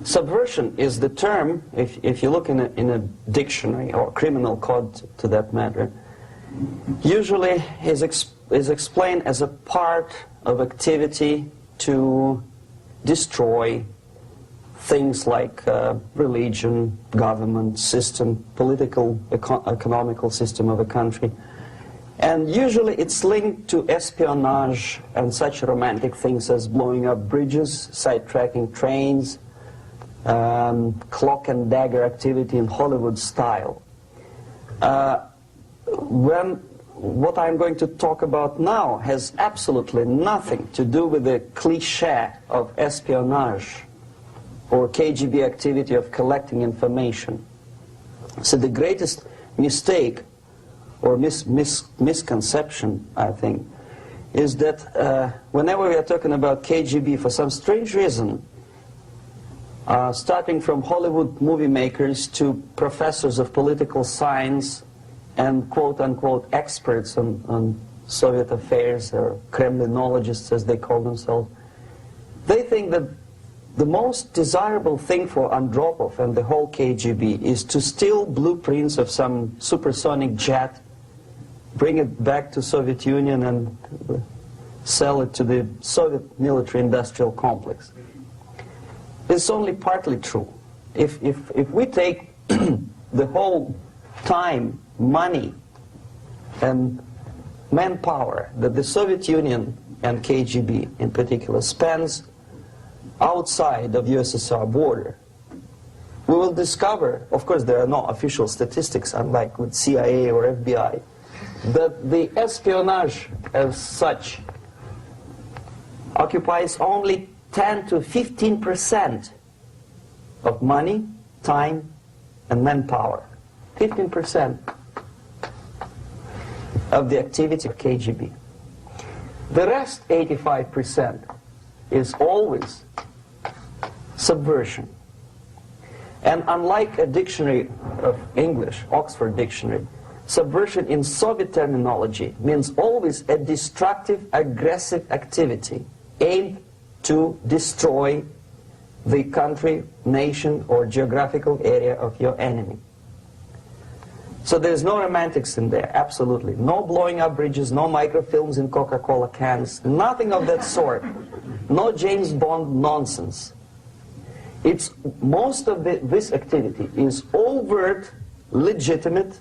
Subversion is the term, if you look in a dictionary or criminal code to that matter, usually is explained as a part of activity to destroy things like religion, government, system, political, economical system of a country. And usually it's linked to espionage and such romantic things as blowing up bridges, sidetracking trains, cloak and dagger activity in Hollywood style. What I'm going to talk about now has absolutely nothing to do with the cliché of espionage or KGB activity of collecting information. So the greatest mistake or misconception, I think, is that whenever we are talking about KGB, for some strange reason, starting from Hollywood movie makers to professors of political science and quote-unquote experts on Soviet affairs, or Kremlinologists as they call themselves, they think that the most desirable thing for Andropov and the whole KGB is to steal blueprints of some supersonic jet, bring it back to Soviet Union and sell it to the Soviet military-industrial complex. It's only partly true. If we take the whole time, money, and manpower that the Soviet Union and KGB in particular spends outside of USSR border, we will discover, of course there are no official statistics unlike with CIA or FBI, that the espionage as such occupies only 10 to 15% of money, time, and manpower. 15% of the activity of KGB. The rest, 85%, is always subversion. And unlike a dictionary of English, Oxford Dictionary, subversion in Soviet terminology means always a destructive, aggressive activity aimed to destroy the country, nation, or geographical area of your enemy. So there's no romantics in there, absolutely. No blowing up bridges, no microfilms in Coca-Cola cans, nothing of that sort. No James Bond nonsense. It's most of this activity is overt, legitimate,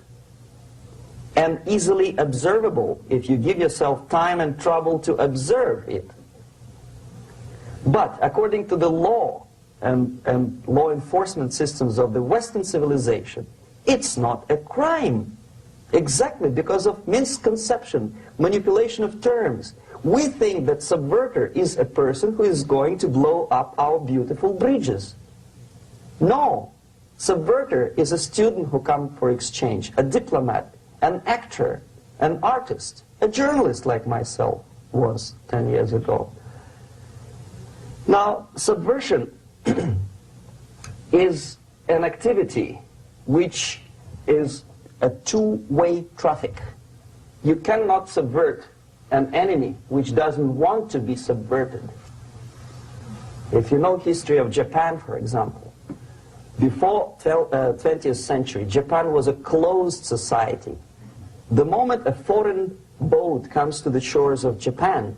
and easily observable if you give yourself time and trouble to observe it. But according to the law and law enforcement systems of the Western civilization, it's not a crime. Exactly because of misconception, manipulation of terms. We think that subverter is a person who is going to blow up our beautiful bridges. No. Subverter is a student who comes for exchange, a diplomat, an actor, an artist, a journalist like myself was 10 years ago. Now, subversion is an activity which is a two-way traffic. You cannot subvert an enemy which doesn't want to be subverted. If you know history of Japan, for example, before 20th century, Japan was a closed society. The moment a foreign boat comes to the shores of Japan,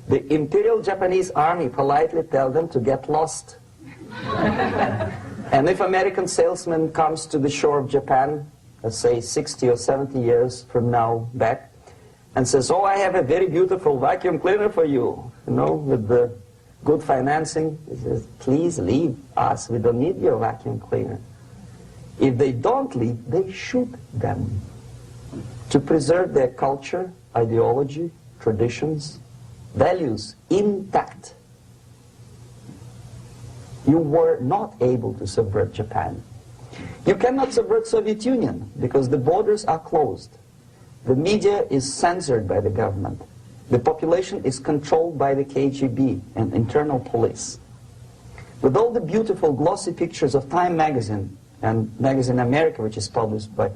the Imperial Japanese Army politely tells them to get lost. And if American salesman comes to the shore of Japan, let's say 60 or 70 years from now back, and says, oh, I have a very beautiful vacuum cleaner for you, with the good financing, he says, please leave us, we don't need your vacuum cleaner. If they don't leave, they shoot them to preserve their culture, ideology, traditions, values intact. You were not able to subvert Japan. You cannot subvert Soviet Union because the borders are closed. The media is censored by the government. The population is controlled by the KGB and internal police. With all the beautiful glossy pictures of Time magazine and Magazine America, which is published by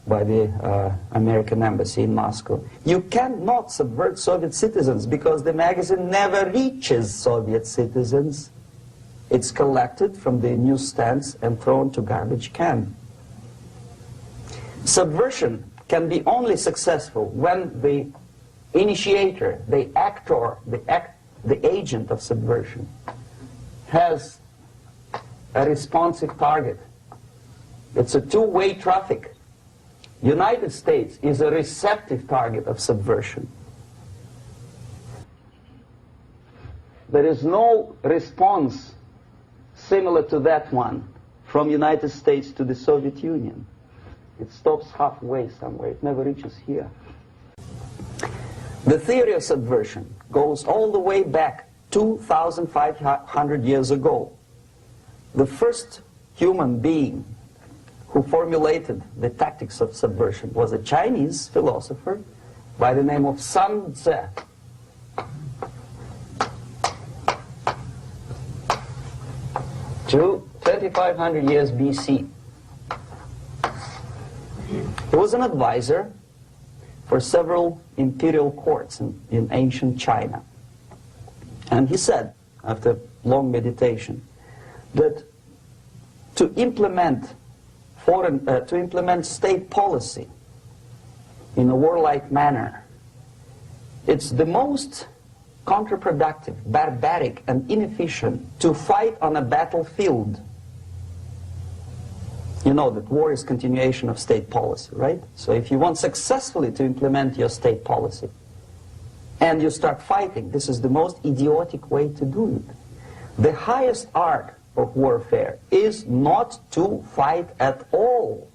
the American embassy in Moscow, you cannot subvert Soviet citizens because the magazine never reaches Soviet citizens. It's collected from the newsstands and thrown to garbage can. Subversion can be only successful when the initiator, the actor, the agent of subversion has a responsive target. It's a two-way traffic. United States is a receptive target of subversion. There is no response similar to that one from United States to the Soviet Union. It stops halfway somewhere. It never reaches here. The theory of subversion goes all the way back 2,500 years ago. The first human being who formulated the tactics of subversion was a Chinese philosopher by the name of Sun Tzu. 2,500 years BC. He was an advisor for several imperial courts in ancient China. And he said, after long meditation, that to implement state policy in a warlike manner, it's the most counterproductive, barbaric, and inefficient to fight on a battlefield. You know that war is continuation of state policy, right? So if you want successfully to implement your state policy, and you start fighting, this is the most idiotic way to do it. The highest art of warfare is not to fight at all,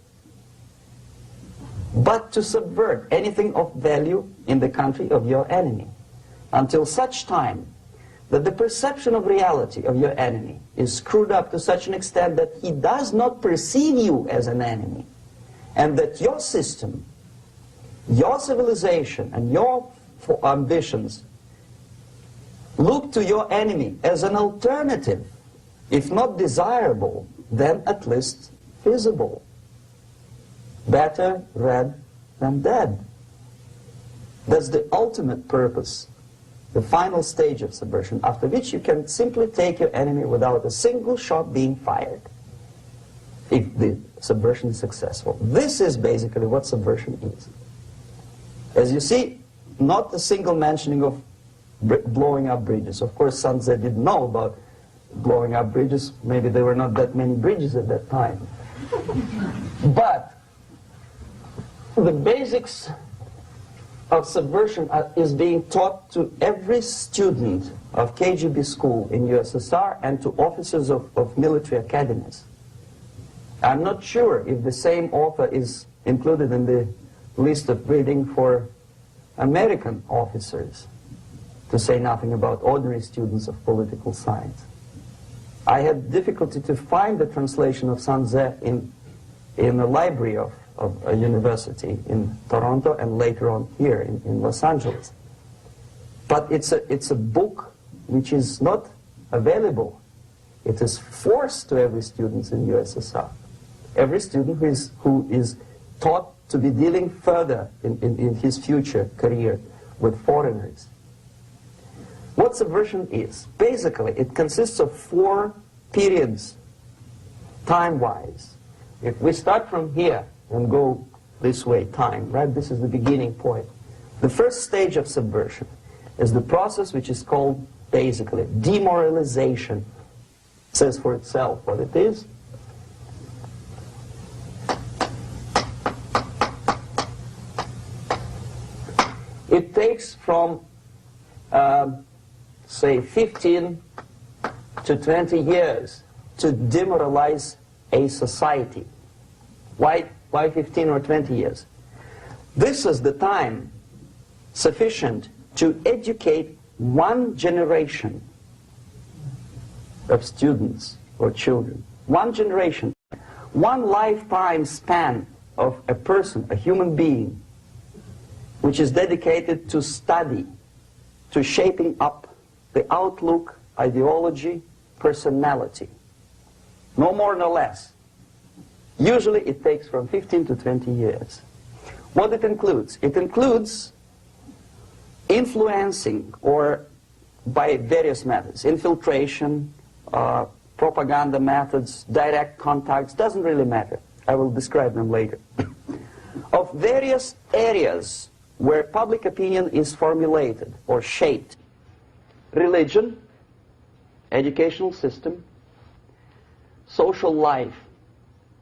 but to subvert anything of value in the country of your enemy, until such time that the perception of reality of your enemy is screwed up to such an extent that he does not perceive you as an enemy, and that your system, your civilization, and your ambitions look to your enemy as an alternative, if not desirable, then at least feasible. Better red than dead. That's the ultimate purpose, the final stage of subversion, after which you can simply take your enemy without a single shot being fired, if the subversion is successful. This is basically what subversion is. As you see, not a single mentioning of blowing up bridges. Of course, Sun Tzu didn't know about blowing up bridges. Maybe there were not that many bridges at that time. But the basics of subversion is being taught to every student of KGB school in USSR and to officers of military academies. I'm not sure if the same author is included in the list of reading for American officers, to say nothing about ordinary students of political science. I had difficulty to find the translation of Sun Tzu in the library of a university in Toronto and later on here in Los Angeles. But it's a book which is not available. It is forced to every student in USSR. Every student who is taught to be dealing further in his future career with foreigners. What subversion is? Basically, it consists of 4 periods, time-wise. If we start from here and go this way, time, right? This is the beginning point. The first stage of subversion is the process which is called, basically, demoralization. It says for itself what it is. It takes from, say, 15 to 20 years to demoralize a society. Why 15 or 20 years? This is the time sufficient to educate one generation of students or children. One generation. One lifetime span of a person, a human being, which is dedicated to study, to shaping up the outlook, ideology, personality. No more, no less. Usually it takes from 15 to 20 years. What it includes? It includes influencing, or by various methods, infiltration, propaganda methods, direct contacts, doesn't really matter. I will describe them later. Of various areas where public opinion is formulated or shaped. Religion, educational system, social life,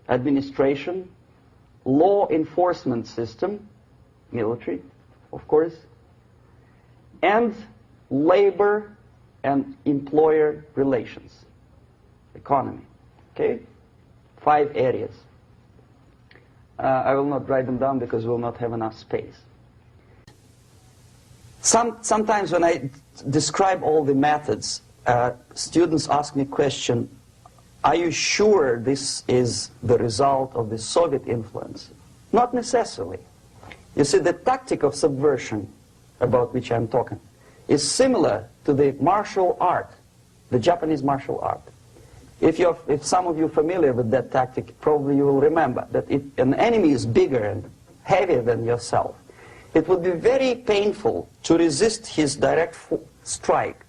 administration, law enforcement system, military, of course, and labor and employer relations, economy. Okay? 5 areas. I will not write them down because we will not have enough space. Sometimes when I describe all the methods, students ask me question, are you sure this is the result of the Soviet influence? Not necessarily. You see, the tactic of subversion, about which I'm talking, is similar to the martial art, the Japanese martial art. If some of you are familiar with that tactic, probably you will remember that if an enemy is bigger and heavier than yourself, it would be very painful to resist his direct strike.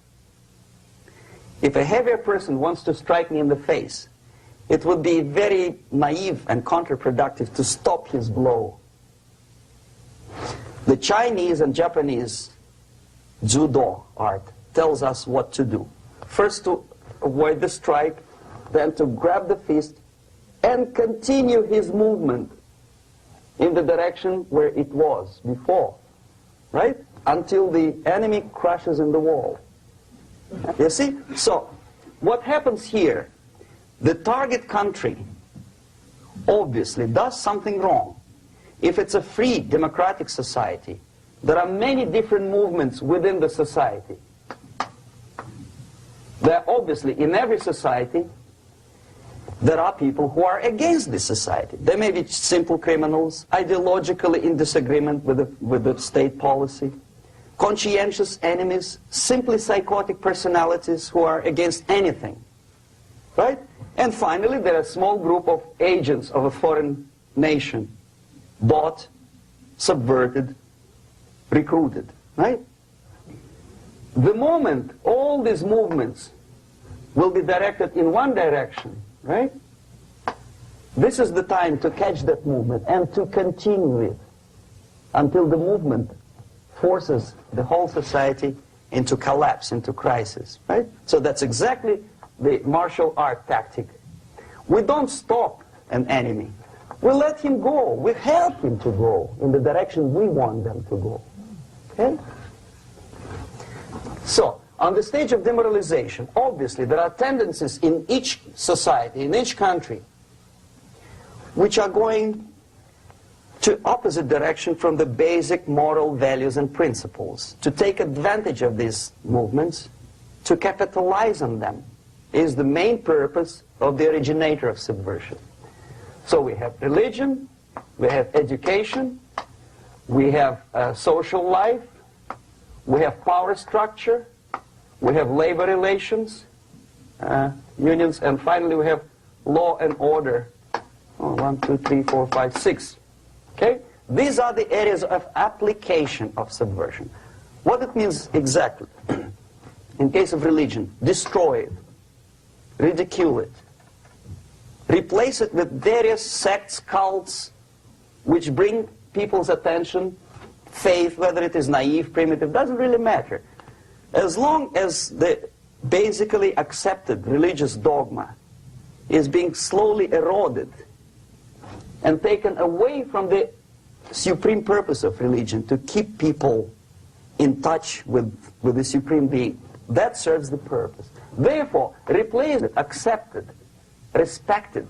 If a heavier person wants to strike me in the face, it would be very naive and counterproductive to stop his blow. The Chinese and Japanese judo art tells us what to do. First to avoid the strike, then to grab the fist and continue his movement in the direction where it was before, right? Until the enemy crashes in the wall. You see? So, what happens here? The target country obviously does something wrong. If it's a free democratic society, there are many different movements within the society. There are obviously, in every society, there are people who are against this society. They may be simple criminals, ideologically in disagreement with the state policy, conscientious enemies, simply psychotic personalities who are against anything, right? And finally, there are a small group of agents of a foreign nation, bought, subverted, recruited, right? The moment all these movements will be directed in one direction, right? This is the time to catch that movement and to continue it until the movement forces the whole society into collapse, into crisis, right? So that's exactly the martial art tactic. We don't stop an enemy. We let him go. We help him to go in the direction we want them to go. Okay? So, on the stage of demoralization, obviously there are tendencies in each society, in each country, which are going to opposite direction from the basic moral values and principles. To take advantage of these movements, to capitalize on them, is the main purpose of the originator of subversion. So we have religion, we have education, we have social life, we have power structure, we have labor relations, unions, and finally we have law and order. 1, 2, 3, 4, 5, 6. Okay? These are the areas of application of subversion. What it means exactly? In case of religion, destroy it, ridicule it, replace it with various sects, cults, which bring people's attention, faith, whether it is naive, primitive, doesn't really matter. As long as the basically accepted religious dogma is being slowly eroded and taken away from the supreme purpose of religion, to keep people in touch with the supreme being, that serves the purpose. Therefore, replace accepted, respected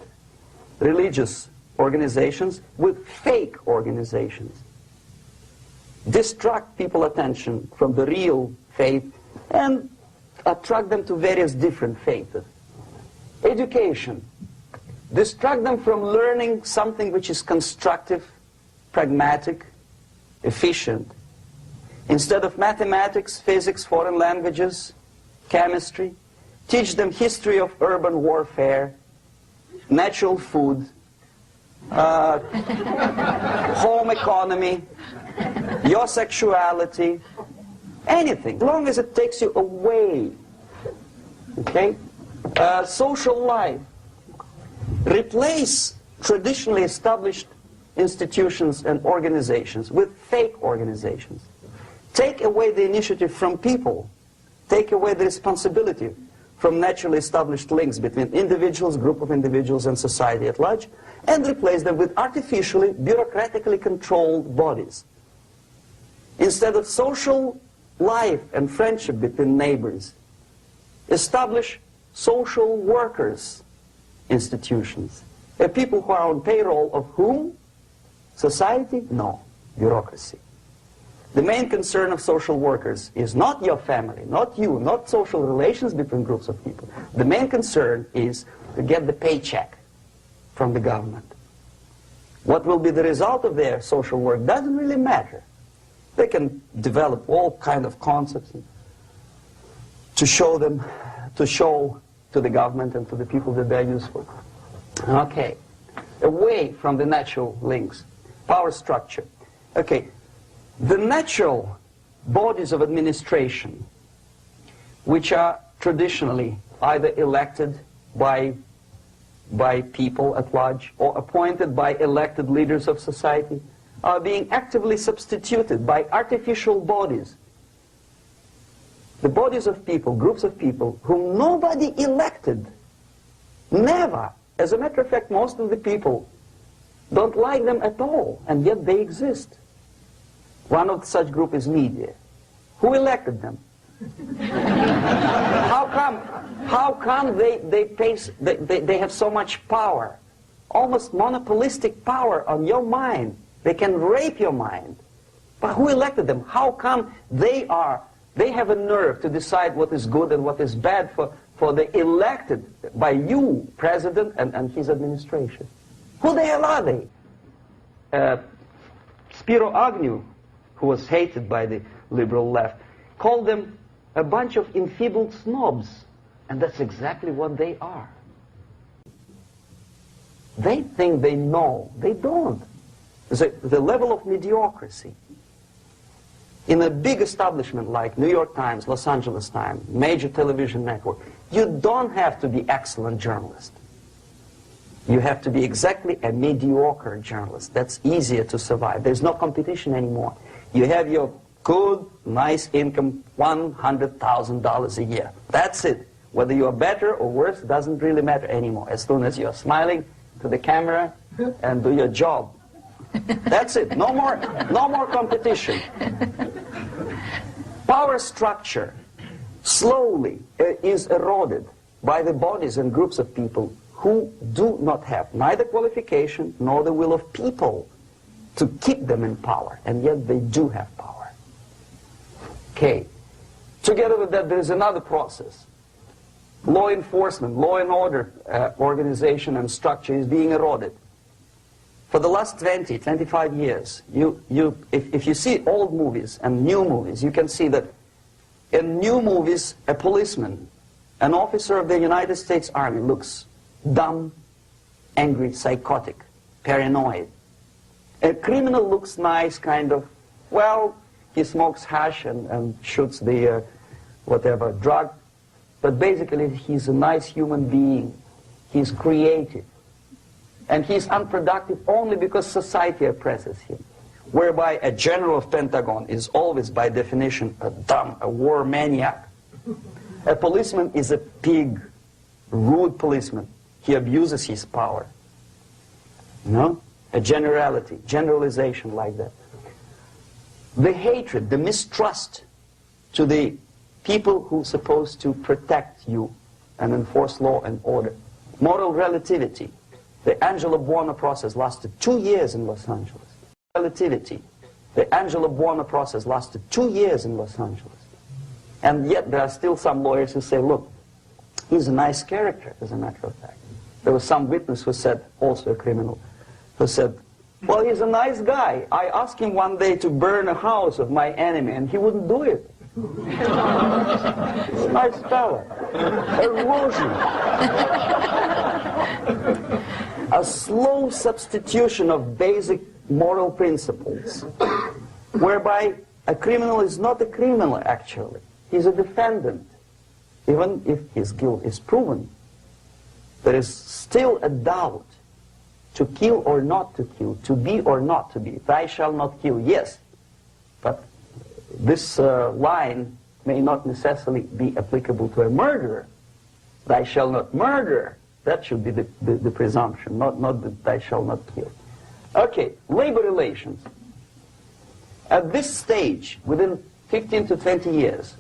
religious organizations with fake organizations. Distract people's attention from the real faith and attract them to various different faiths. Education. Distract them from learning something which is constructive, pragmatic, efficient. Instead of mathematics, physics, foreign languages, chemistry, teach them history of urban warfare, natural food, home economy, your sexuality, anything, as long as it takes you away, okay, Social life. Replace traditionally established institutions and organizations with fake organizations. Take away the initiative from people. Take away the responsibility from naturally established links between individuals, group of individuals, and society at large, and replace them with artificially, bureaucratically controlled bodies. Instead of social life and friendship between neighbors, establish social workers institutions. People who are on payroll of whom? Society? No. Bureaucracy. The main concern of social workers is not your family, not you, not social relations between groups of people. The main concern is to get the paycheck from the government. What will be the result of their social work doesn't really matter. They can develop all kind of concepts to show to the government and to the people that they're useful. Okay, away from the natural links, power structure. Okay, the natural bodies of administration, which are traditionally either elected by people at large or appointed by elected leaders of society, are being actively substituted by artificial bodies. The bodies of people, groups of people, whom nobody elected. Never. As a matter of fact, most of the people don't like them at all, and yet they exist. One of such group is media. Who elected them? How come they have so much power? Almost monopolistic power on your mind. They can rape your mind. But who elected them? How come they have a nerve to decide what is good and what is bad for the elected by you, president, and his administration? Who the hell are they? Spiro Agnew, who was hated by the liberal left, called them a bunch of enfeebled snobs. And that's exactly what they are. They think they know. They don't. The level of mediocrity. In a big establishment like New York Times, Los Angeles Times, major television network, you don't have to be excellent journalist. You have to be exactly a mediocre journalist. That's easier to survive. There's no competition anymore. You have your good, nice income, $100,000 a year. That's it. Whether you're better or worse doesn't really matter anymore. As soon as you're smiling to the camera and do your job. That's it. No more competition. Power structure slowly is eroded by the bodies and groups of people who do not have neither qualification nor the will of people to keep them in power, and yet they do have power. Okay. Together with that, there is another process. Law enforcement, law and order organization and structure is being eroded. For the last 20, 25 years, if you see old movies and new movies, you can see that in new movies, a policeman, an officer of the United States Army looks dumb, angry, psychotic, paranoid. A criminal looks nice, kind of, well, he smokes hash and shoots the whatever drug, but basically he's a nice human being. He's creative. And he's unproductive only because society oppresses him. Whereby a general of Pentagon is always, by definition, a war maniac. A policeman is a pig, rude policeman. He abuses his power. You know? A generalization like that. The hatred, the mistrust to the people who are supposed to protect you and enforce law and order. Moral relativity. The Angelo Buono process lasted 2 years in Los Angeles. Relativity. The Angelo Buono process lasted 2 years in Los Angeles. And yet there are still some lawyers who say, look, he's a nice character, as a matter of fact. There was some witness who said, also a criminal, who said, well, he's a nice guy. I asked him one day to burn a house of my enemy, and he wouldn't do it. He's a nice fella. Erosion. A slow substitution of basic moral principles, whereby a criminal is not a criminal, actually. He's a defendant. Even if his guilt is proven, there is still a doubt to kill or not to kill, to be or not to be. Thou shalt not kill, yes, but this line may not necessarily be applicable to a murderer. Thou shalt not murder. That should be the presumption, not that thou shalt not kill. Okay, labor relations. At this stage, within 15 to 20 years,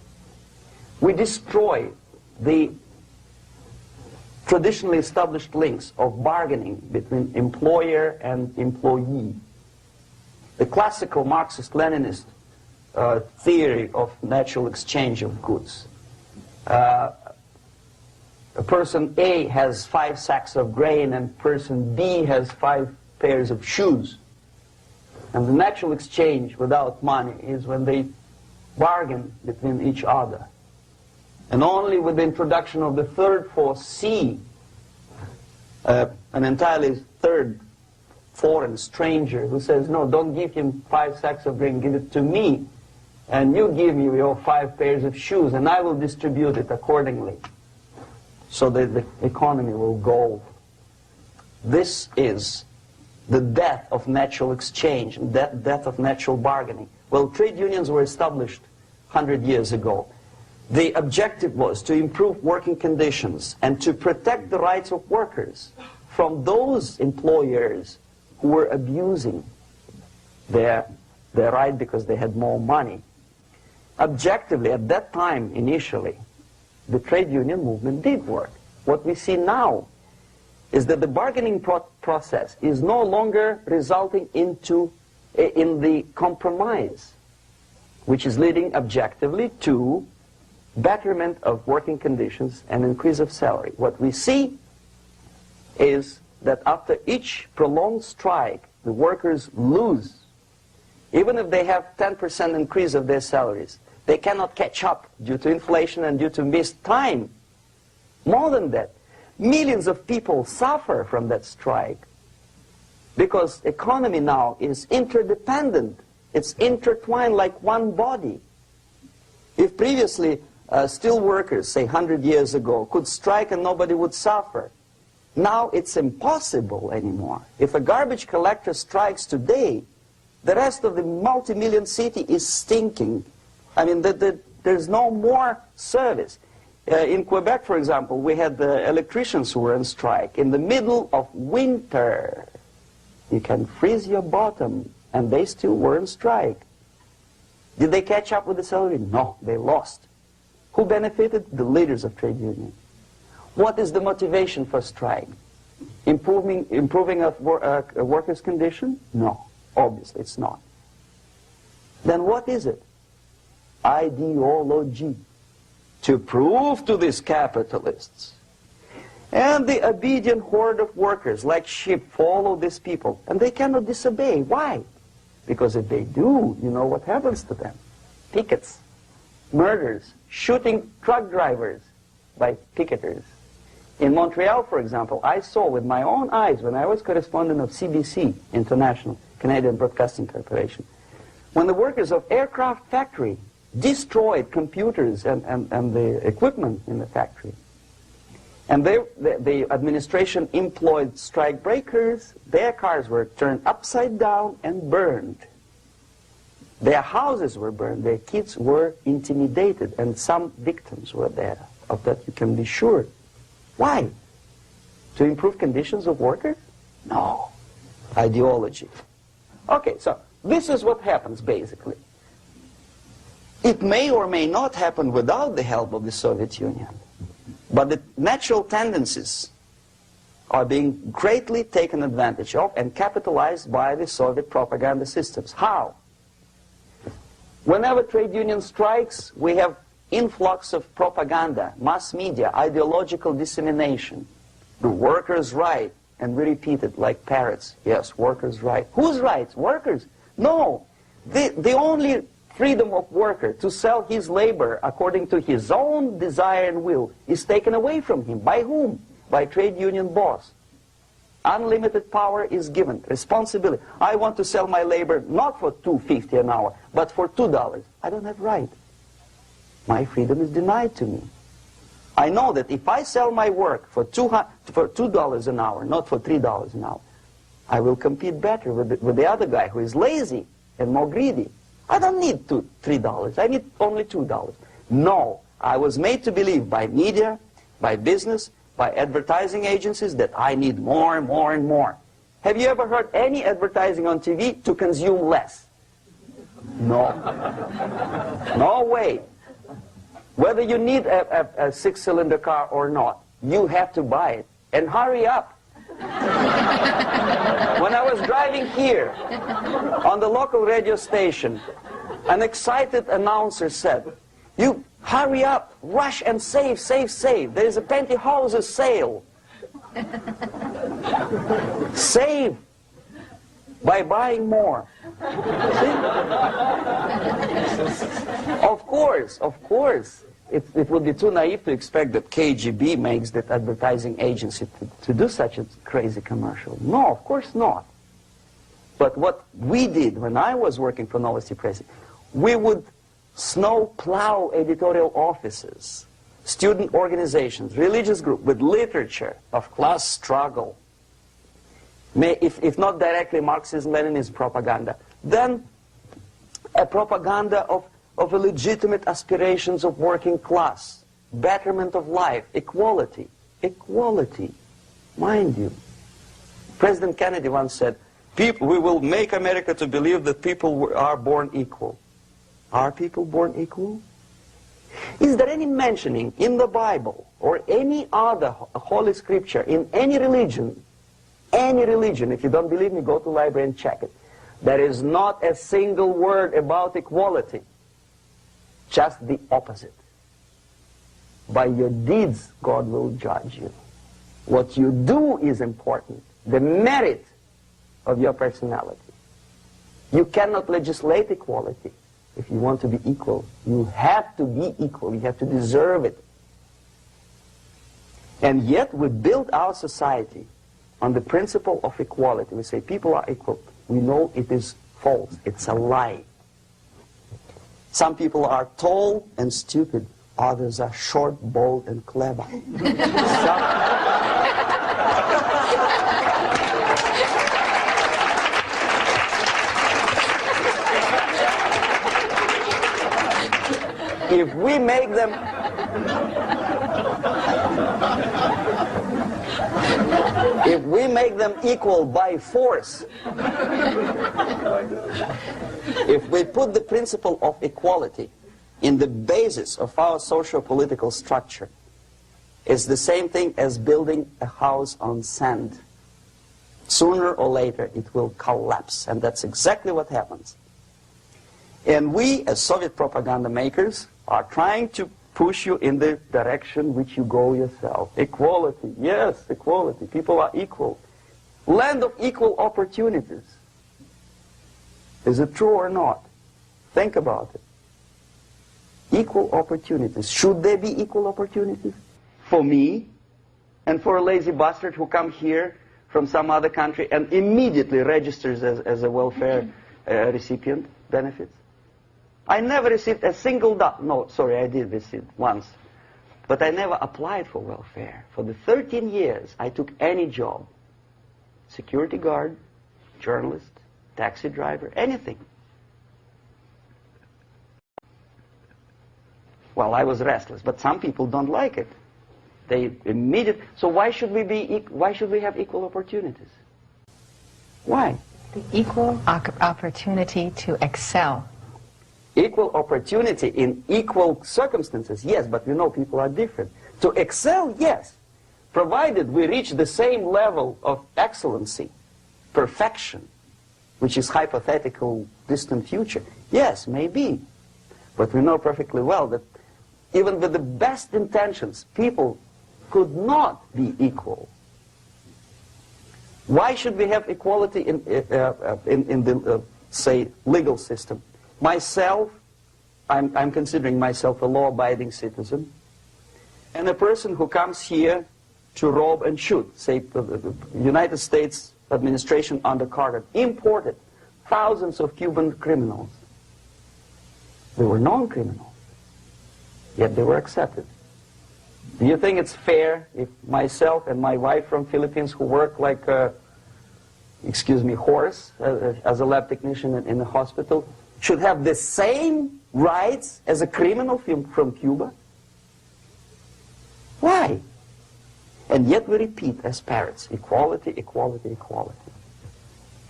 we destroy the traditionally established links of bargaining between employer and employee. The classical Marxist-Leninist theory of natural exchange of goods. A person A has 5 sacks of grain and person B has 5 pairs of shoes. And the natural exchange without money is when they bargain between each other. And only with the introduction of the third force, C, an entirely third foreign stranger who says, no, don't give him 5 sacks of grain, give it to me, and you give me your 5 pairs of shoes, and I will distribute it accordingly, so that the economy will go. This is the death of natural exchange, death of natural bargaining. Well, trade unions were established 100 years ago. The objective was to improve working conditions and to protect the rights of workers from those employers who were abusing their right because they had more money. Objectively, at that time, initially, the trade union movement did work. What we see now is that the bargaining process is no longer resulting in the compromise, which is leading objectively to betterment of working conditions and increase of salary. What we see is that after each prolonged strike, the workers lose. Even if they have 10% increase of their salaries, they cannot catch up due to inflation and due to missed time. More than that, millions of people suffer from that strike because economy now is interdependent. It's intertwined like one body. If previously steel workers, say 100 years ago, could strike and nobody would suffer, now it's impossible anymore. If a garbage collector strikes today, the rest of the multi-million city is stinking. I mean, there's no more service. In Quebec, for example, we had the electricians who were on strike in the middle of winter. You can freeze your bottom, and they still were on strike. Did they catch up with the salary? No, they lost. Who benefited? The leaders of trade unions. What is the motivation for strike? Improving of a worker's condition? No, obviously it's not. Then what is it? Ideology. To prove to these capitalists. And the obedient horde of workers, like sheep, follow these people. And they cannot disobey. Why? Because if they do, you know what happens to them. Pickets, murders, shooting truck drivers by picketers. In Montreal, for example, I saw with my own eyes when I was correspondent of CBC, International, Canadian Broadcasting Corporation, when the workers of aircraft factory destroyed computers and the equipment in the factory. And the administration employed strike breakers. Their cars were turned upside down and burned. Their houses were burned. Their kids were intimidated. And some victims were there. Of that you can be sure. Why? To improve conditions of workers? No. Ideology. Okay, so this is what happens basically. It may or may not happen without the help of the Soviet Union. But the natural tendencies are being greatly taken advantage of and capitalized by the Soviet propaganda systems. How? Whenever trade union strikes, we have influx of propaganda, mass media, ideological dissemination. The workers' right, and we repeat it like parrots. Yes, workers' right. Whose rights? Workers? No. The only freedom of worker to sell his labor according to his own desire and will is taken away from him. By whom? By trade union boss. Unlimited power is given. Responsibility. I want to sell my labor not for $2.50 an hour, but for $2. I don't have right. My freedom is denied to me. I know that if I sell my work for $2 an hour, not for $3 an hour, I will compete better with the other guy who is lazy and more greedy. I don't need $3. I need only $2. No, I was made to believe by media, by business, by advertising agencies that I need more and more and more. Have you ever heard any advertising on TV to consume less? No. No way. Whether you need a six-cylinder car or not, you have to buy it. And hurry up. When I was driving here on the local radio station, an excited announcer said, "You hurry up, rush and save, save, save. There is a pantyhose sale." Save by buying more. See? Of course. It would be too naive to expect that KGB makes that advertising agency to do such a crazy commercial. No, of course not. But what we did when I was working for Novosti Press, we would snow plow editorial offices, student organizations, religious groups with literature of class struggle. If not directly Marxism-Leninism propaganda, then a propaganda of legitimate aspirations of working class, betterment of life, equality. Equality, mind you. President Kennedy once said, we will make America to believe that people are born equal. Are people born equal? Is there any mentioning in the Bible or any other holy scripture in any religion, if you don't believe me, go to the library and check it. There is not a single word about equality. Just the opposite. By your deeds, God will judge you. What you do is important. The merit of your personality. You cannot legislate equality. If you want to be equal, you have to be equal. You have to deserve it. And yet we build our society on the principle of equality. We say people are equal. We know it is false. It's a lie. Some people are tall and stupid. Others are short, bold, and clever. If we make them equal by force, if we put the principle of equality in the basis of our socio-political structure, it's the same thing as building a house on sand. Sooner or later it will collapse, and that's exactly what happens. And we, as Soviet propaganda makers, are trying to push you in the direction which you go yourself. Equality, yes, equality. People are equal. Land of equal opportunities. Is it true or not? Think about it. Equal opportunities. Should there be equal opportunities? For me and for a lazy bastard who comes here from some other country and immediately registers as a welfare recipient benefits? I never received a single dollar. No, sorry, I did receive once. But I never applied for welfare. For the 13 years, I took any job. Security guard, journalist, taxi driver, anything. Well, I was restless, but some people don't like it. They immediately. So why should we have equal opportunities? Why? The equal opportunity to excel. Equal opportunity in equal circumstances, yes, but we know people are different. To excel, yes, provided we reach the same level of excellency, perfection, which is hypothetical, distant future. Yes, maybe. But we know perfectly well that even with the best intentions, people could not be equal. Why should we have equality in the, say, legal system? Myself, I'm considering myself a law-abiding citizen, and a person who comes here to rob and shoot, say, the United States administration under Carter imported thousands of Cuban criminals. They were non-criminals, yet they were accepted. Do you think it's fair if myself and my wife from Philippines, who work like a, excuse me, horse as a lab technician in the hospital, should have the same rights as a criminal from Cuba? Why? And yet we repeat as parrots, equality, equality, equality.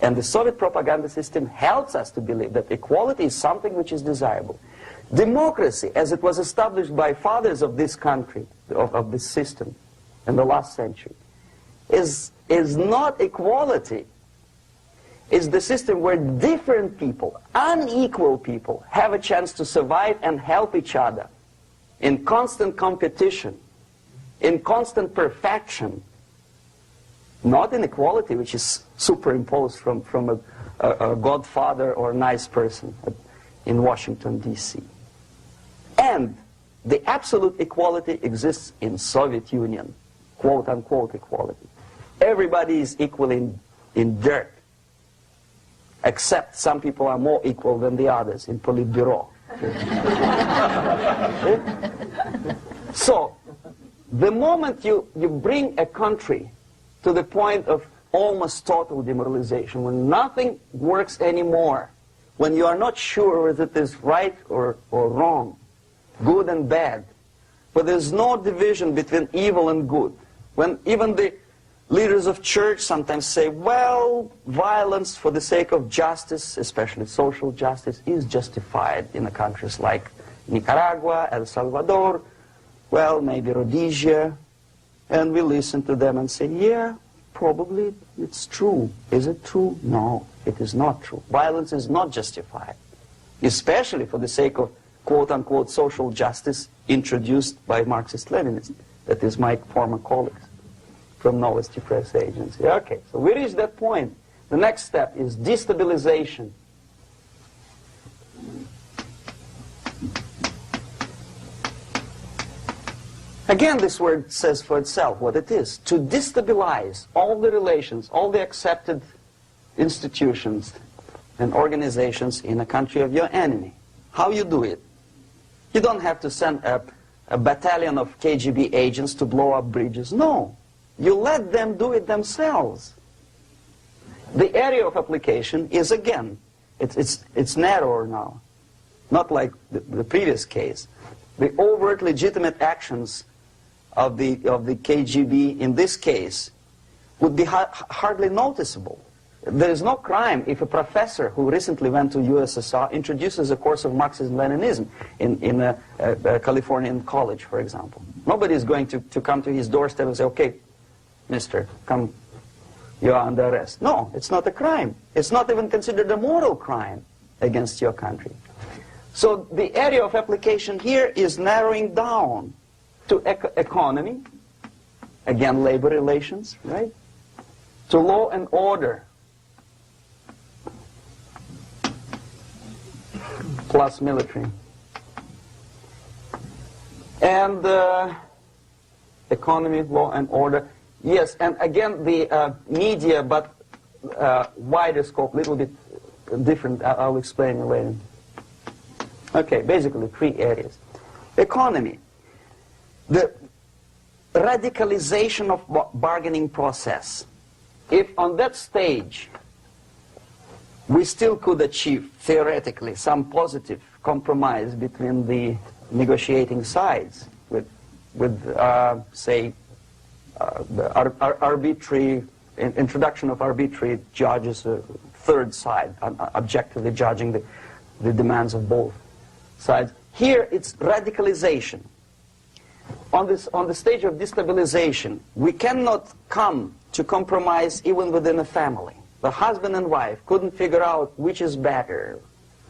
And the Soviet propaganda system helps us to believe that equality is something which is desirable. Democracy, as it was established by fathers of this country, of this system in the last century, is not equality. It's the system where different people, unequal people, have a chance to survive and help each other in constant competition, in constant perfection, not in equality, which is superimposed from a godfather or a nice person in Washington, D.C. And the absolute equality exists in Soviet Union, quote-unquote equality. Everybody is equal in dirt, except some people are more equal than the others in Politburo. So, the moment you bring a country to the point of almost total demoralization, when nothing works anymore, when you are not sure whether it is right or wrong, good and bad, but there's no division between evil and good, when even the leaders of church sometimes say, well, violence for the sake of justice, especially social justice, is justified in the countries like Nicaragua, El Salvador, well, maybe Rhodesia, and we listen to them and say, yeah, probably it's true. Is it true? No, it is not true. Violence is not justified, especially for the sake of quote-unquote social justice introduced by Marxist-Leninists. That is my former colleagues from Novosti Press Agency. Okay, so we reached that point. The next step is destabilization. Again, this word says for itself what it is. To destabilize all the relations, all the accepted institutions and organizations in a country of your enemy. How you do it? You don't have to send a battalion of KGB agents to blow up bridges. No. You let them do it themselves. The area of application is, again, it's narrower now. Not like the previous case. The overt legitimate actions of the KGB in this case would be hardly noticeable. There is no crime if a professor who recently went to USSR introduces a course of Marxism-Leninism in a Californian college, for example. Nobody is going to come to his doorstep and say, okay, mister, come, you are under arrest. No, it's not a crime. It's not even considered a moral crime against your country. So the area of application here is narrowing down to economy, again labor relations, right? To law and order, plus military. And economy, law and order. Yes, and again the media, but wider scope, little bit different. I'll explain it later. Okay, basically 3 areas. Economy. The radicalization of bargaining process. If on that stage we still could achieve, theoretically, some positive compromise between the negotiating sides with say, the arbitrary, introduction of arbitrary judges, a third side, objectively judging the demands of both sides. Here it's radicalization. On the stage of destabilization, we cannot come to compromise even within a family. The husband and wife couldn't figure out which is better.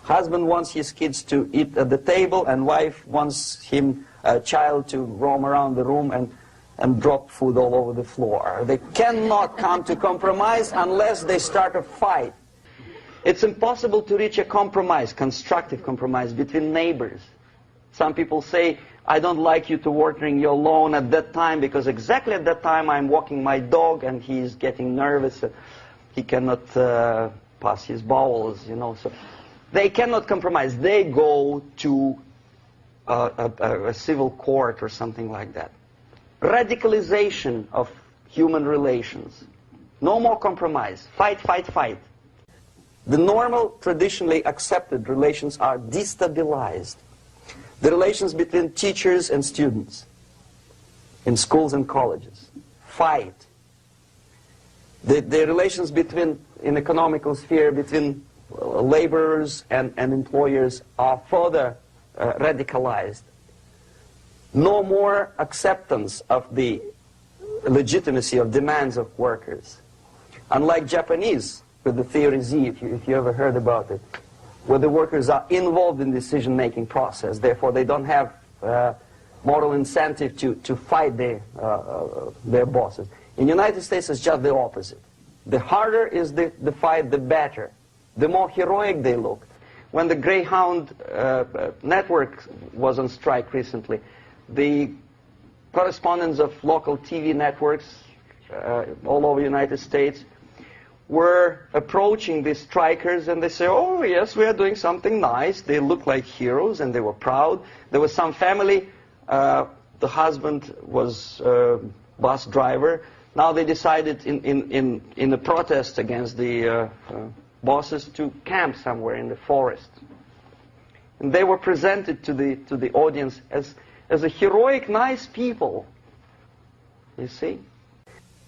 Husband wants his kids to eat at the table, and wife wants a child to roam around the room and drop food all over the floor. They cannot come to compromise unless they start a fight. It's impossible to reach a compromise, constructive compromise, between neighbors. Some people say, I don't like you to watering your lawn at that time because exactly at that time I'm walking my dog and he's getting nervous. He cannot pass his bowels, you know. So they cannot compromise. They go to a civil court or something like that. radicalization of human relations. No more compromise. Fight, fight, fight. The normal, traditionally accepted relations are destabilized. The relations between teachers and students in schools and colleges. Fight. The relations between, in economical sphere, between laborers and employers are further radicalized. No more acceptance of the legitimacy of demands of workers. Unlike Japanese, with the theory Z, if you ever heard about it, where the workers are involved in the decision-making process, therefore they don't have moral incentive to fight their bosses. In the United States, it's just the opposite. The harder is the fight, the better. The more heroic they look. When the Greyhound network was on strike recently, the correspondents of local TV networks all over the United States were approaching these strikers, and they say, oh yes, we are doing something nice. They look like heroes, and they were proud. There was some family, the husband was bus driver. Now they decided in a protest against the bosses to camp somewhere in the forest. And they were presented to the audience as a heroic, nice people. You see?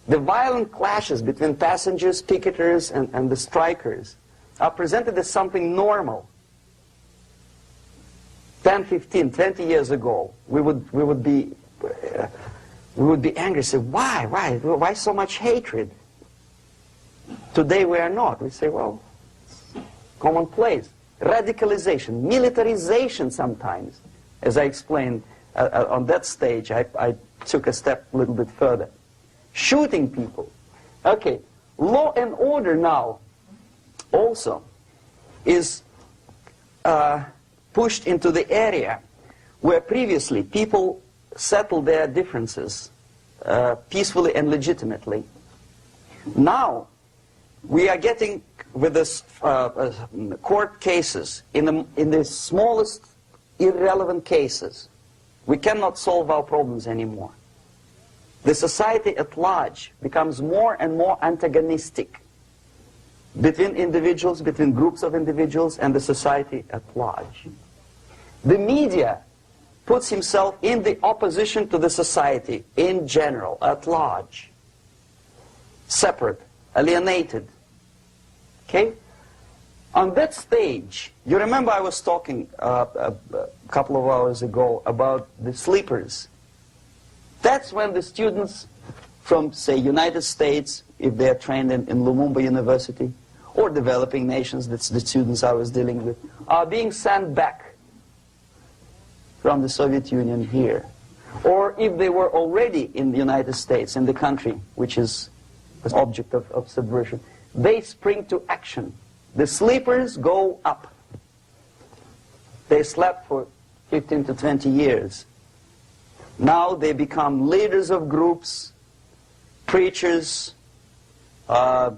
The violent clashes between passengers, picketers, and the strikers are presented as something normal. 10, 15, 20 years ago, we would be angry, say, why so much hatred? Today we are not. We say, well, it's commonplace. Radicalization, militarization sometimes. As I explained on that stage, I took a step a little bit further. Shooting people. Okay, law and order now also is pushed into the area where previously people settled their differences peacefully and legitimately. Now we are getting with this court cases in the smallest irrelevant cases. We cannot solve our problems anymore. The society at large becomes more and more antagonistic between individuals, between groups of individuals, and the society at large. The media puts himself in the opposition to the society in general, at large. Separate, alienated. Okay? On that stage, you remember I was talking a couple of hours ago about the sleepers. That's when the students from, say, United States, if they're trained in Lumumba University, or developing nations, that's the students I was dealing with, are being sent back from the Soviet Union here. Or if they were already in the United States, in the country, which is the object of subversion, they spring to action. The sleepers go up. They slept for 15 to 20 years. Now they become leaders of groups, preachers, I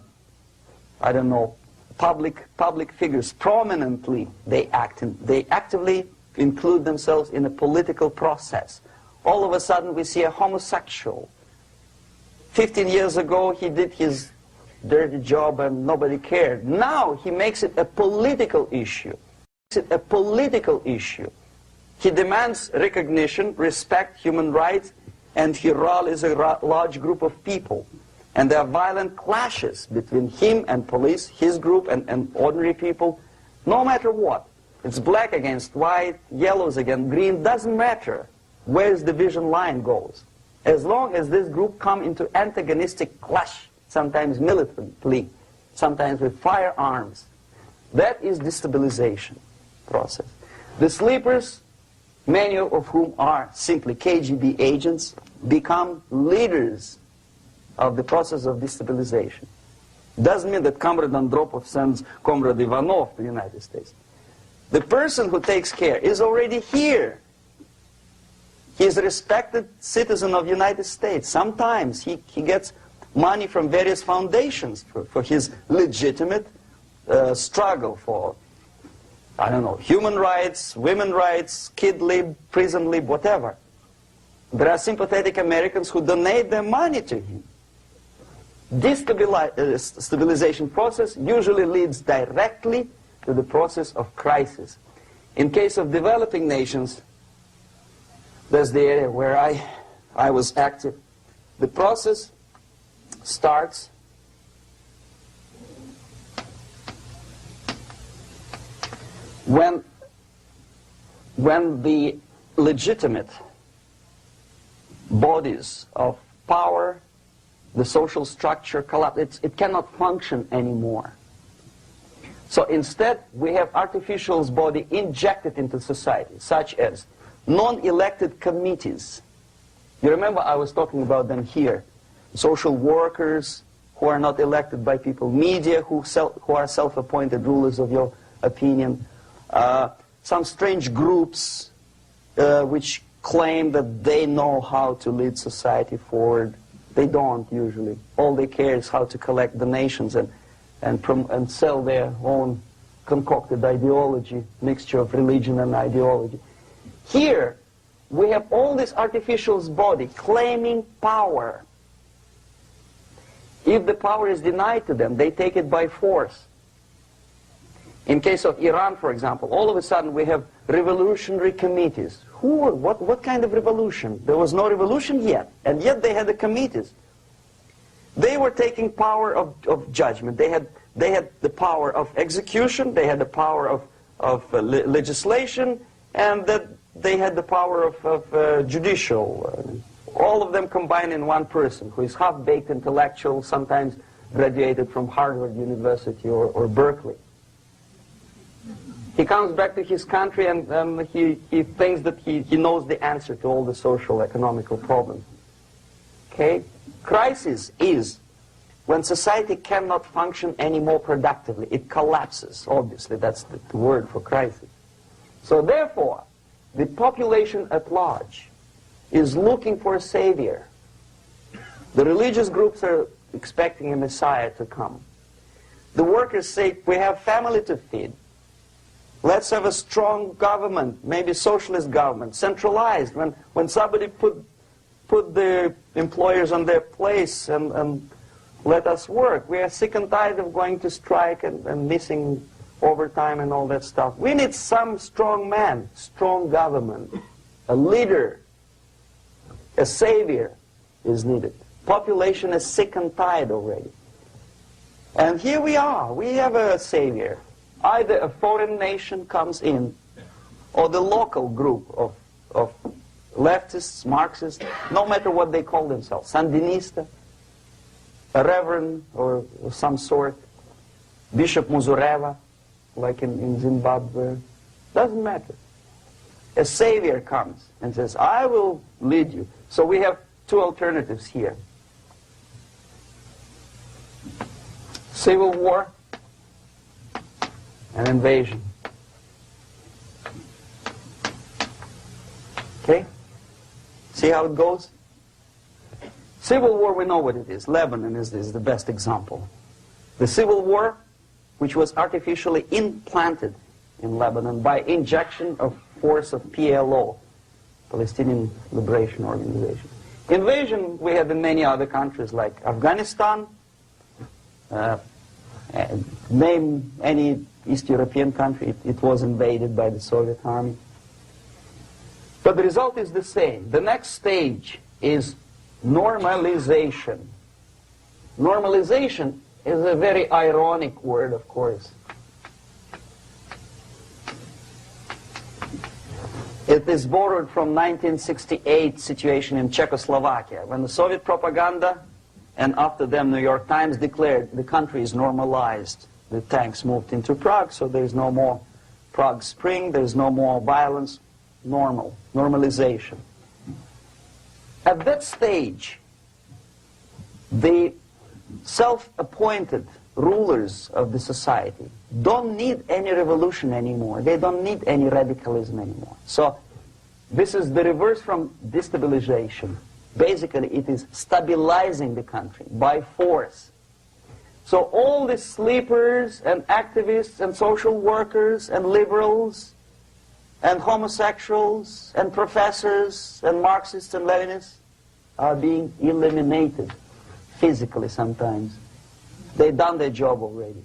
don't know, public figures. Prominently they actively include themselves in a political process. All of a sudden we see a homosexual. 15 years ago he did his dirty job and nobody cared. Now he makes it a political issue. He demands recognition, respect, human rights, and he rallies a large group of people. And there are violent clashes between him and police, his group and ordinary people, no matter what. It's black against white, yellows against green, doesn't matter where the division line goes. As long as this group come into antagonistic clash, sometimes militantly, sometimes with firearms, that is destabilization process. The sleepers, many of whom are simply KGB agents, become leaders of the process of destabilization. Doesn't mean that Comrade Andropov sends Comrade Ivanov to the United States. The person who takes care is already here. He is a respected citizen of the United States. Sometimes he gets money from various foundations for his legitimate struggle for, I don't know, human rights, women's rights, kid lib, prison lib, whatever. There are sympathetic Americans who donate their money to him. This stabilization process usually leads directly to the process of crisis. In case of developing nations, that's the area where I was active. The process starts when the legitimate bodies of power, the social structure collapse. It cannot function anymore. So instead, we have artificial body injected into society, such as non-elected committees. You remember I was talking about them here. Social workers who are not elected by people, media who are self-appointed rulers of your opinion, some strange groups which claim that they know how to lead society forward. They don't usually. All they care is how to collect donations and sell their own concocted ideology, mixture of religion and ideology. Here, we have all this artificial body claiming power. If the power is denied to them, they take it by force. In case of Iran, for example, all of a sudden we have revolutionary committees. What kind of revolution? There was no revolution yet, and yet they had the committees. They were taking power of judgment. They had the power of execution, they had the power of legislation, and that they had the power of judicial. All of them combined in one person, who is half-baked intellectual, sometimes graduated from Harvard University or Berkeley. He comes back to his country and he thinks that he knows the answer to all the social, economical problems. Okay? Crisis is when society cannot function any more productively. It collapses, obviously. That's the word for crisis. So therefore, the population at large is looking for a savior. The religious groups are expecting a Messiah to come. The workers say, we have family to feed. Let's have a strong government, maybe socialist government, centralized. When somebody put the employers on their place and let us work. We are sick and tired of going to strike and missing overtime and all that stuff. We need some strong man, strong government, a leader, a savior is needed. Population is sick and tired already. And here we are. We have a savior. Either a foreign nation comes in, or the local group of leftists, Marxists, no matter what they call themselves, Sandinista, a reverend or some sort, Bishop Muzureva, like in Zimbabwe, doesn't matter. A savior comes and says, I will lead you. So we have two alternatives here. Civil war and invasion. Okay? See how it goes? Civil war, we know what it is. Lebanon is the best example. The civil war, which was artificially implanted in Lebanon by injection of force of PLO, Palestinian Liberation Organization. Invasion we have in many other countries like Afghanistan, name any East European country, it was invaded by the Soviet army. But the result is the same. The next stage is normalization. Normalization is a very ironic word, of course. It is borrowed from 1968 situation in Czechoslovakia, when the Soviet propaganda, and after them New York Times, declared the country is normalized. The tanks moved into Prague, so there is no more Prague Spring, there is no more violence. Normalization. At that stage, the self-appointed rulers of the society don't need any revolution anymore. They don't need any radicalism anymore. So this is the reverse from destabilization. Basically, it is stabilizing the country by force. So all the sleepers and activists and social workers and liberals and homosexuals and professors and Marxists and Leninists are being eliminated physically sometimes. They've done their job already.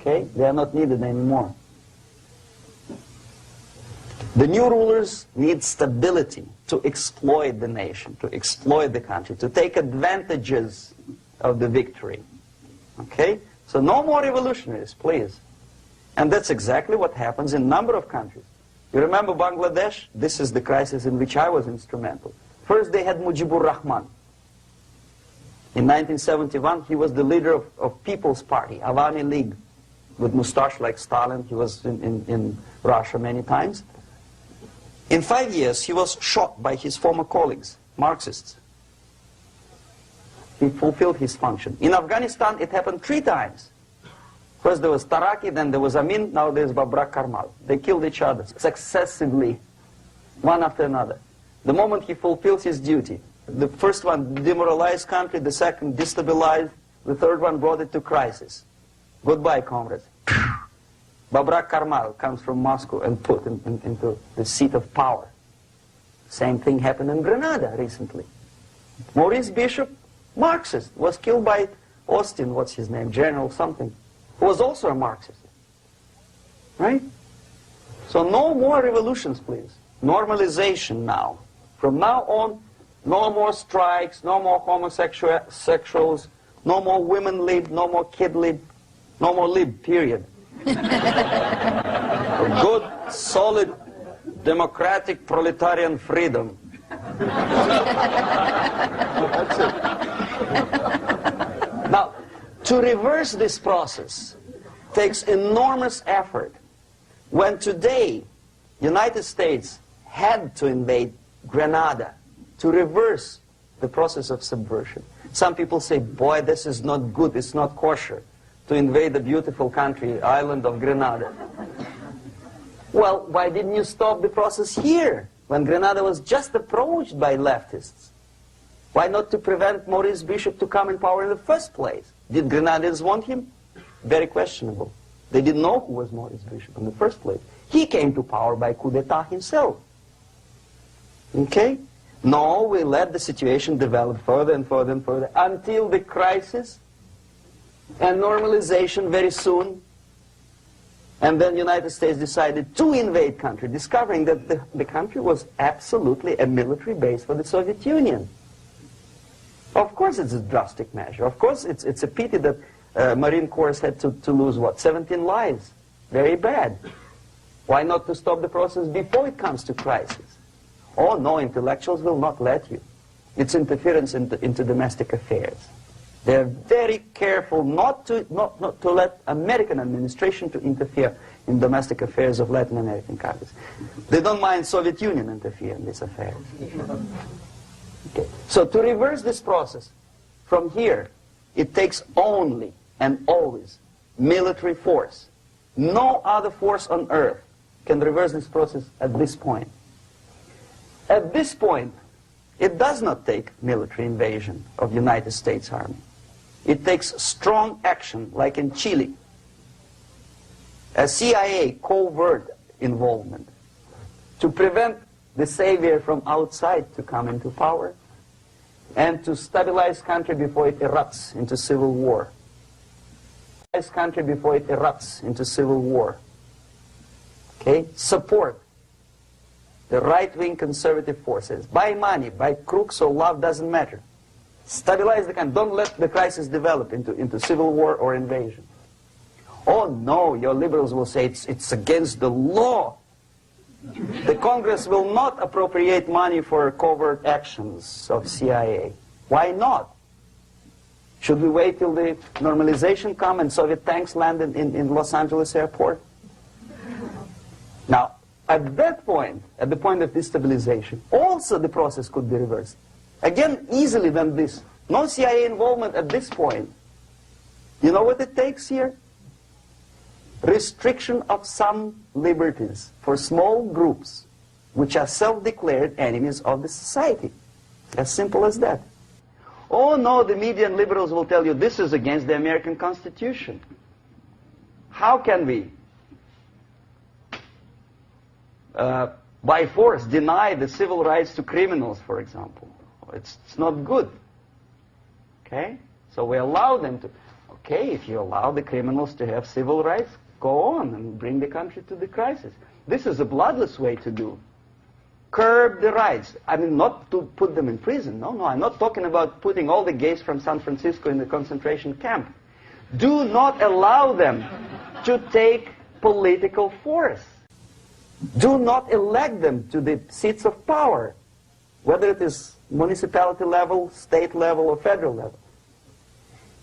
Okay? They are not needed anymore. The new rulers need stability to exploit the nation, to exploit the country, to take advantages of the victory. Okay? So no more revolutionaries, please. And that's exactly what happens in a number of countries. You remember Bangladesh? This is the crisis in which I was instrumental. First they had Mujibur Rahman. In 1971, he was the leader of People's Party, Awami League, with mustache like Stalin. He was in Russia many times. In 5 years, he was shot by his former colleagues, Marxists. He fulfilled his function. In Afghanistan, it happened 3 times. First there was Taraki, then there was Amin, now there's Babrak Karmal. They killed each other successively, one after another. The moment he fulfills his duty, the first one demoralized country, the second destabilized, the third one brought it to crisis. Goodbye, comrades. Babrak Karmal comes from Moscow and put into the seat of power. Same thing happened in Grenada recently. Maurice Bishop, Marxist, was killed by Austin, what's his name, General something, who was also a Marxist. Right? So no more revolutions, please. Normalization now. From now on, no more strikes, no more homosexuals, no more women lib, no more kid lib, no more lib, period. A good, solid, democratic, proletarian freedom. That's it. Now, to reverse this process takes enormous effort. When today, United States had to invade Grenada to reverse the process of subversion. Some people say, boy, this is not good, it's not kosher to invade the beautiful country, island of Grenada. Well, why didn't you stop the process here, when Grenada was just approached by leftists? Why not to prevent Maurice Bishop to come in power in the first place? Did Grenadians want him? Very questionable. They didn't know who was Maurice Bishop in the first place. He came to power by coup d'etat himself. Okay? No, we let the situation develop further and further and further until the crisis and normalization very soon. And then the United States decided to invade country, discovering that the country was absolutely a military base for the Soviet Union. Of course it's a drastic measure. Of course it's a pity that Marine Corps had to lose, what, 17 lives. Very bad. Why not to stop the process before it comes to crisis? Oh no, intellectuals will not let you. It's interference into domestic affairs. They're very careful not to let American administration to interfere in domestic affairs of Latin American countries. They don't mind Soviet Union interfere in these affairs. Okay. So to reverse this process, from here, it takes only and always military force. No other force on earth can reverse this process at this point. At this point, it does not take military invasion of the United States Army. It takes strong action, like in Chile. A CIA covert involvement to prevent the savior from outside to come into power and to stabilize country before it erupts into civil war. Stabilize country before it erupts into civil war. Okay? Support the right-wing conservative forces. By money, by crooks or love, doesn't matter. Stabilize the country. Don't let the crisis develop into civil war or invasion. Oh no, your liberals will say it's against the law. The Congress will not appropriate money for covert actions of CIA. Why not? Should we wait till the normalization come and Soviet tanks land in Los Angeles airport? Now, at that point, at the point of destabilization, also the process could be reversed. Again, easily than this. No CIA involvement at this point. You know what it takes here? Restriction of some liberties for small groups which are self-declared enemies of the society. As simple as that. Oh no, the media and liberals will tell you this is against the American Constitution. How can we by force deny the civil rights to criminals, for example. It's not good. Okay? So we allow them to. Okay, if you allow the criminals to have civil rights, go on and bring the country to the crisis. This is a bloodless way to do. Curb the rights. I mean, not to put them in prison. No, I'm not talking about putting all the gays from San Francisco in the concentration camp. Do not allow them to take political force. Do not elect them to the seats of power, whether it is municipality level, state level, or federal level.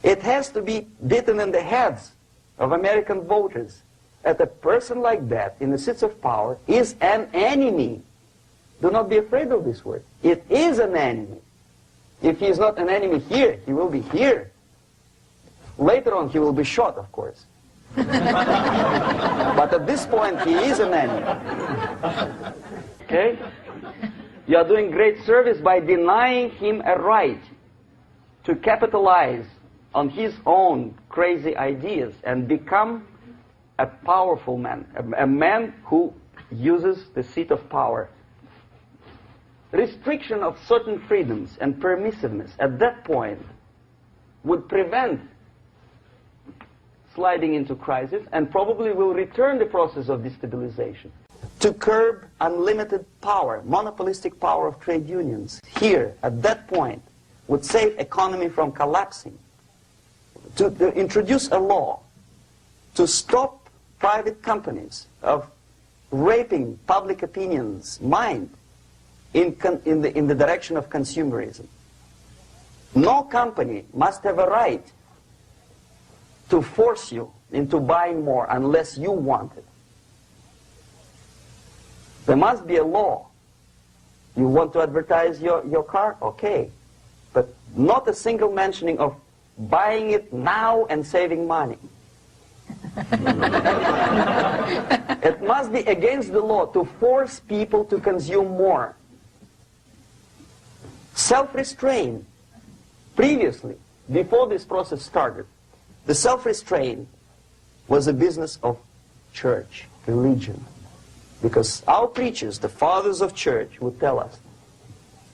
It has to be beaten in the heads of American voters that a person like that in the seats of power is an enemy. Do not be afraid of this word. It is an enemy. If he is not an enemy here, he will be here. Later on, he will be shot, of course. But at this point, he is an enemy. Okay? You are doing great service by denying him a right to capitalize on his own crazy ideas and become a powerful man, a man who uses the seat of power. Restriction of certain freedoms and permissiveness at that point would prevent sliding into crisis and probably will return the process of destabilization. To curb unlimited power, monopolistic power of trade unions, here, at that point, would save economy from collapsing. To introduce a law to stop private companies of raping public opinion's mind in the direction of consumerism. No company must have a right to force you into buying more unless you want it. There must be a law. You want to advertise your car? Okay. But not a single mentioning of buying it now and saving money. It must be against the law to force people to consume more. Self-restraint. Previously, before this process started, the self-restraint was a business of church, religion. Because our preachers, the fathers of church, would tell us,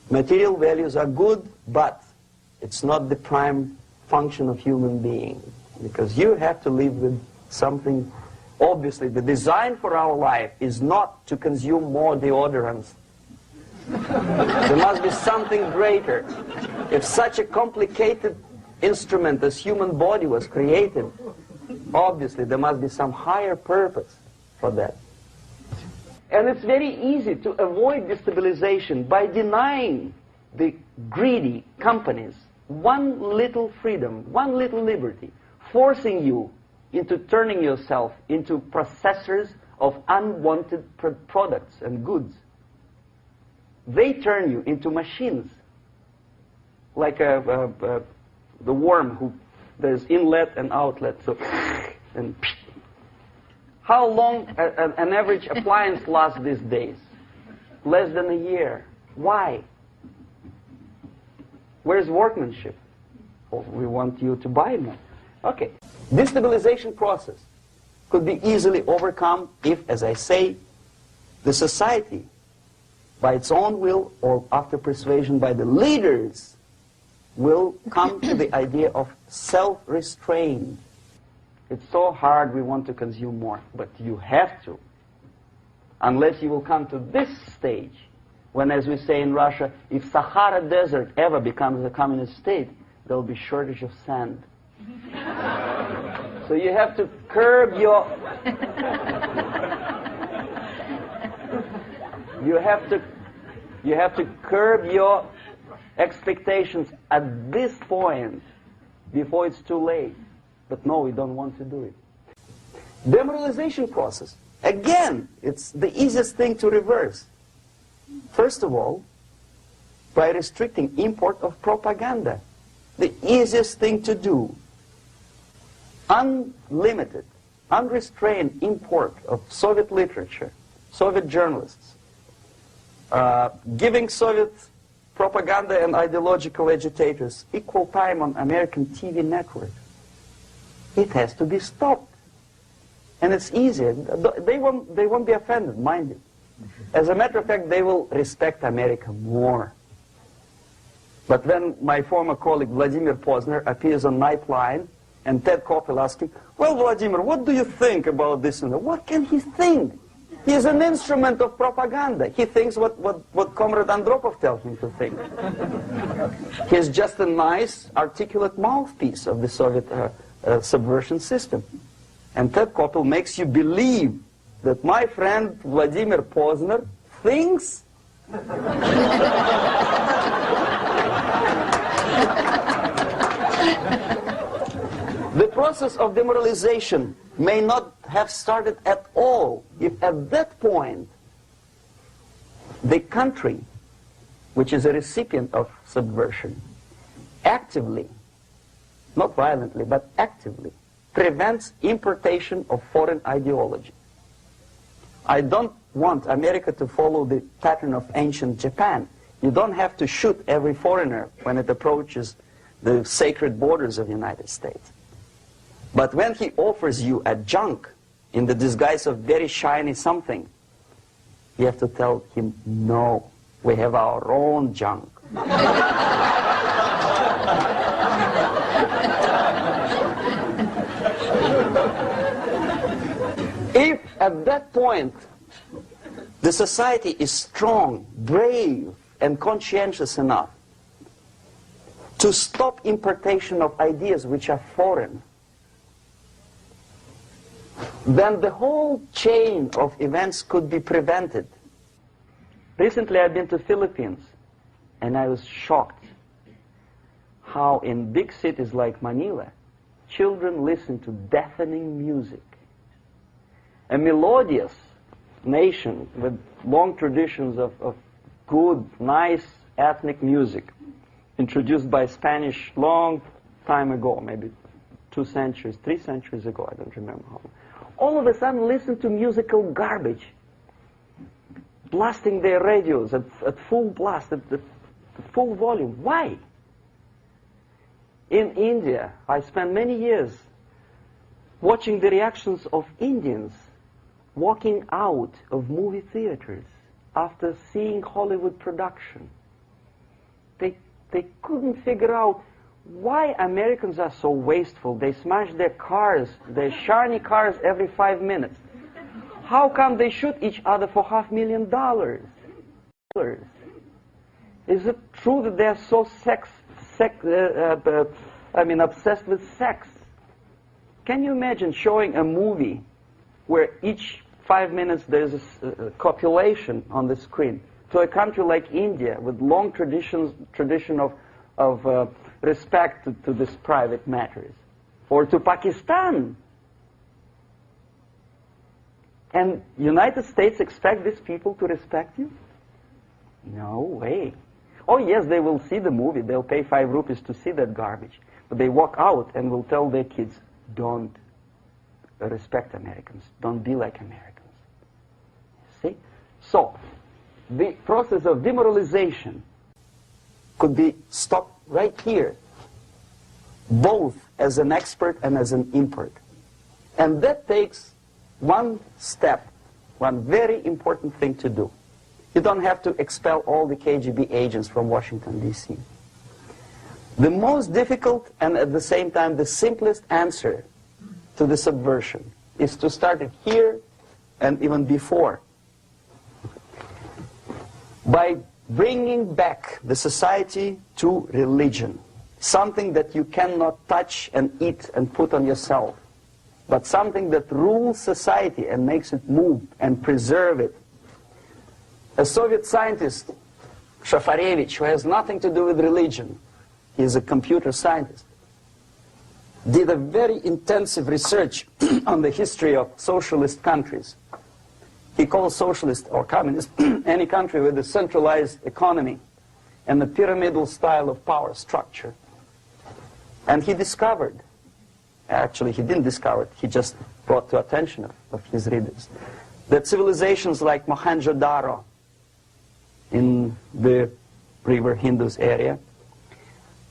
material values are good, but it's not the prime function of human being. Because you have to live with something. Obviously, the design for our life is not to consume more deodorants. There must be something greater. If such a complicated instrument as human body was created, obviously there must be some higher purpose for that. And it's very easy to avoid destabilization by denying the greedy companies one little freedom, one little liberty, forcing you into turning yourself into processors of unwanted products and goods. They turn you into machines, like the worm who there's inlet and outlet. So, and how long an average appliance lasts these days? Less than a year. Why? Where's workmanship? Oh, we want you to buy more. Okay. Destabilization process could be easily overcome if, as I say, the society, by its own will or after persuasion by the leaders, will come to the idea of self-restraint. It's so hard we want to consume more, but you have to. Unless you will come to this stage, when, as we say in Russia, if Sahara Desert ever becomes a communist state, there will be shortage of sand. So you have to curb your... You have to curb your expectations at this point before it's too late. But no, we don't want to do it. Demoralization process. Again, it's the easiest thing to reverse. First of all, by restricting import of propaganda. The easiest thing to do. Unlimited, unrestrained import of Soviet literature, Soviet journalists, giving Soviet propaganda and ideological agitators equal time on American TV network. It has to be stopped. And it's easy. They won't be offended, mind you. As a matter of fact, they will respect America more. But when my former colleague Vladimir Posner appears on Nightline, and Ted Koppel asks him, well, Vladimir, what do you think about this and that? What can he think? He's an instrument of propaganda. He thinks what Comrade Andropov tells him to think. He's just a nice, articulate mouthpiece of the Soviet subversion system. And Ted Koppel makes you believe that my friend Vladimir Posner thinks the process of demoralization may not have started at all if at that point the country, which is a recipient of subversion, actively, not violently, but actively, prevents importation of foreign ideology. I don't want America to follow the pattern of ancient Japan. You don't have to shoot every foreigner when it approaches the sacred borders of the United States. But when he offers you a junk in the disguise of very shiny something, you have to tell him, no, we have our own junk. If at that point the society is strong, brave, and conscientious enough to stop importation of ideas which are foreign, then the whole chain of events could be prevented. Recently I've been to the Philippines, and I was shocked how in big cities like Manila, children listen to deafening music. A melodious nation with long traditions of good, nice ethnic music, introduced by Spanish long time ago, maybe 2 centuries, 3 centuries ago, I don't remember how long. All of a sudden listen to musical garbage, blasting their radios at full blast, at full volume. Why? In India, I spent many years watching the reactions of Indians walking out of movie theaters after seeing Hollywood production. They couldn't figure out why Americans are so wasteful. They smash their cars, their shiny cars, every 5 minutes. How come they shoot each other for $500,000? Is it true that they're so obsessed with sex? Can you imagine showing a movie where each 5 minutes there's a copulation on the screen to a country like India with long tradition of respect to these private matters, or to Pakistan? And United States expect these people to respect you? No way. Oh yes, they will see the movie, they'll pay 5 rupees to see that garbage, but they walk out and will tell their kids, don't respect Americans, don't be like Americans. See? So, the process of demoralization could be stopped right here, both as an expert and as an import. And that takes one step, one very important thing to do. You don't have to expel all the KGB agents from Washington, D.C. The most difficult and at the same time the simplest answer to the subversion is to start it here and even before, by bringing back the society to religion, something that you cannot touch and eat and put on yourself, but something that rules society and makes it move and preserve it. A Soviet scientist, Shafarevich, who has nothing to do with religion, he is a computer scientist, did a very intensive research on the history of socialist countries. He calls socialist or communist any country with a centralized economy and a pyramidal style of power structure. And he discovered, actually he didn't discover it, he just brought to attention of his readers, that civilizations like Mohenjo-Daro in the river Indus area,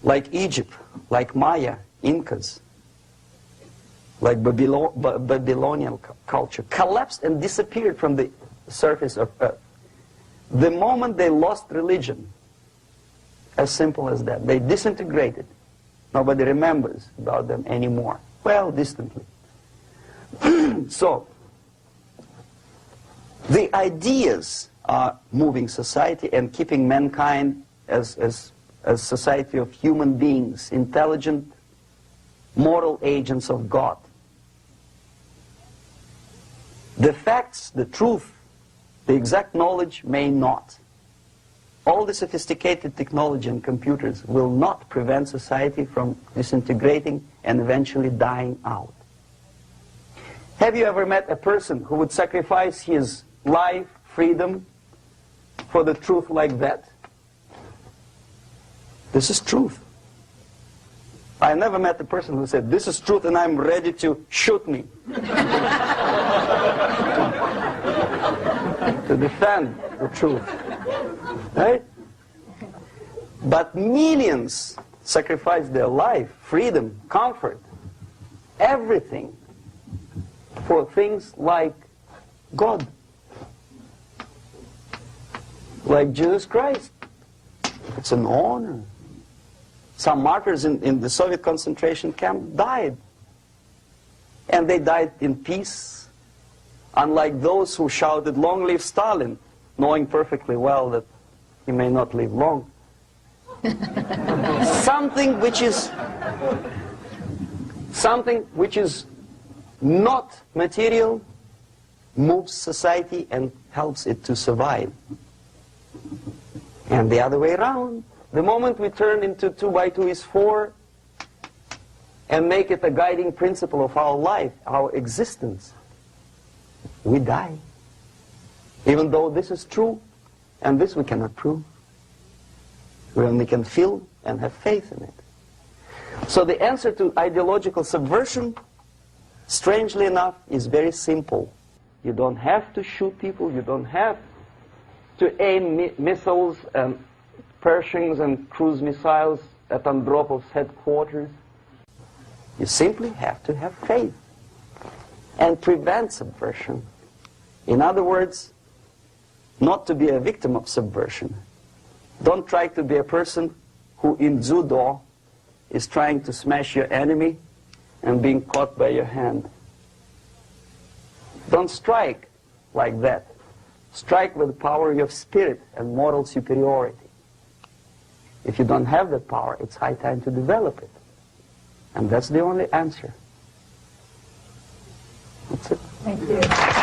like Egypt, like Maya, Incas, like Babylonian culture, collapsed and disappeared from the surface of Earth. The moment they lost religion, as simple as that, they disintegrated. Nobody remembers about them anymore. Well, distantly. So, the ideas are moving society and keeping mankind as a society of human beings, intelligent, moral agents of God. The facts, the truth, the exact knowledge may not. All the sophisticated technology and computers will not prevent society from disintegrating and eventually dying out. Have you ever met a person who would sacrifice his life, freedom, for the truth like that? This is truth. I never met a person who said, this is truth and I'm ready to shoot me. To defend the truth. Right? But millions sacrifice their life, freedom, comfort, everything for things like God. Like Jesus Christ. It's an honor. Some martyrs in the Soviet concentration camp died. And they died in peace. Unlike those who shouted, "Long live Stalin," knowing perfectly well that he may not live long. Something which is not material moves society and helps it to survive. And the other way around. The moment we turn into 2 by 2 is 4 and make it a guiding principle of our life, our existence, we die. Even though this is true, and this we cannot prove. We only can feel and have faith in it. So the answer to ideological subversion, strangely enough, is very simple. You don't have to shoot people, you don't have to aim missiles and Pershings and cruise missiles at Andropov's headquarters. You simply have to have faith and prevent subversion. In other words, not to be a victim of subversion. Don't try to be a person who in judo is trying to smash your enemy and being caught by your hand. Don't strike like that. Strike with the power of your spirit and moral superiority. If you don't have that power, it's high time to develop it. And that's the only answer. That's it. Thank you.